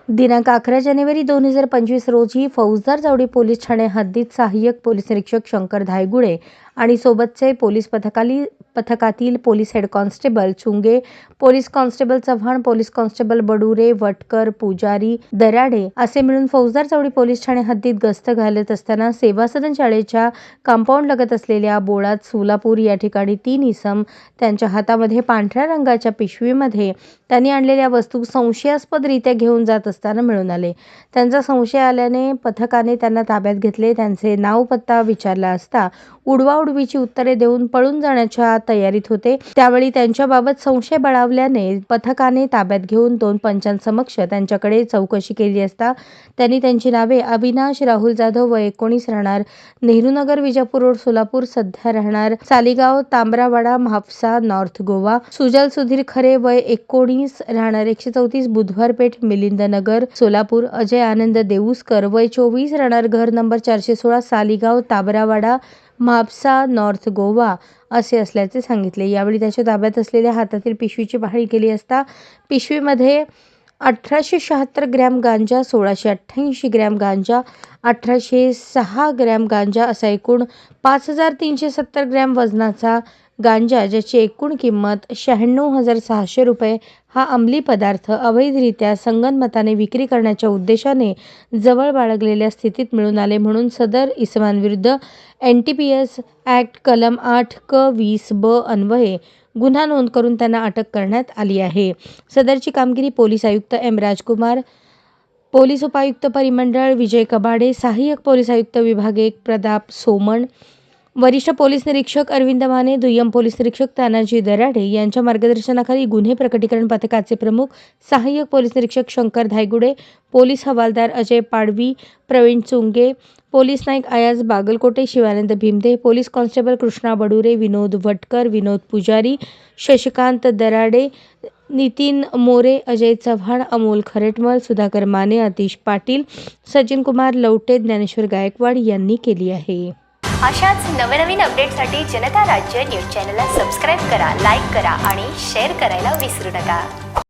दिनांक 11 जानेवारी 2025 रोजी फौजदार चावडी पोलीस ठाणे हद्दीत सहाय्यक पोलीस निरीक्षक शंकर धायगुडे आणि सोबतचे पोलीस पथकातील police head constable Chunge, police constable Chavan, police constable Badure, Vatkar, पुजारी, दराडे असे मिळून फौजदार चावडी पोलीस ठाणे हद्दीत गस्त घालत असताना सेवा सदन शाळेच्या कंपाऊंड लगत असलेल्या बोळात सोलापूर या ठिकाणी 3 इसम त्यांच्या हातामध्ये पांढऱ्या रंगाच्या पिशवीमध्ये त्यांनी आणलेल्या वस्तू संशयास्पदरित्या घेऊन जात असताना मिळून आले. त्यांचा संशय आल्याने पथकाने त्यांना ताब्यात घेतले. त्यांचे नाव पत्ता विचारला असता उडवाउडवीची उत्तरे देऊन पळून जाण्याच्या तयारीत होते. त्यावेळी त्यांच्याबाबत संशय बळावल्याने पथकाने ताब्यात घेऊन 2 पंचांसमक्ष त्यांच्याकडे चौकशी केली असता त्यांनी त्यांची नावे अविनाश राहुल जाधव वय 19 राहणार नेहरूनगर विजापूर रोड सोलापूर, सध्या राहणार सालीगाव तांबरावाडा म्हापसा नॉर्थ गोवा, सुजल सुधीर खरे वय 19 राहणार 134 बुधवार पेठ मिलिंद नगर सोलापूर, अजय आनंद देऊसकर वय 24 राहणार घर नंबर 416 सालीगाव तांबरावाडा म्हापसा नॉर्थ गोवा असे असल्याचे सांगितले. यावेळी त्याच्या ताब्यात असलेल्या हातातील पिशवीची पाहणी केली असता पिशवीमध्ये 1876 ग्रॅम गांजा, 1688 ग्रॅम गांजा, 1806 ग्रॅम गांजा असा एकूण 5370 ग्रॅम वजनाचा गांजा ज्याची एकूण किंमत 96,600 रुपये हा अंमली पदार्थ अवैधरित्या संगनमताने विक्री करण्याच्या उद्देशाने जवळ बाळगलेल्या स्थितीत मिळून आले म्हणून सदर इसमांविरुद्ध NTPS ॲक्ट कलम 8 क 20 ब अन्वये गुन्हा नोंद करून त्यांना अटक करण्यात आली आहे. सदरची कामगिरी पोलीस आयुक्त M. राजकुमार, पोलीस उपायुक्त परिमंडळ विजय कबाडे, सहाय्यक पोलीस आयुक्त विभाग 1 प्रताप सोमण, वरिष्ठ पोलीस निरीक्षक अरविंद माने, दुय्यम पोलीस निरीक्षक तानाजी दराडे यांच्या मार्गदर्शनाखाली गुन्हे प्रकटीकरण पथकाचे प्रमुख सहाय्यक पोलीस निरीक्षक शंकर धायगुडे, पोलीस हवालदार अजय पाडवी, प्रवीण चुंगे, पोलीस नाईक आयाज बागलकोटे, शिवानंद भीमदे, पोलीस कॉन्स्टेबल कृष्णा बडुरे, विनोद वटकर, विनोद पुजारी, शशिकांत दराडे, नितीन मोरे, अजय चव्हाण, अमोल खरेटमल, सुधाकर माने, आतिश पाटील, सचिन कुमार लवटे, ज्ञानेश्वर गायकवाड यांनी केली आहे. अशाच नवनवीन अपडेटसाठी जनता राज्य न्यूज चॅनलला सबस्क्राईब करा, लाईक करा आणि शेअर करायला विसरू नका.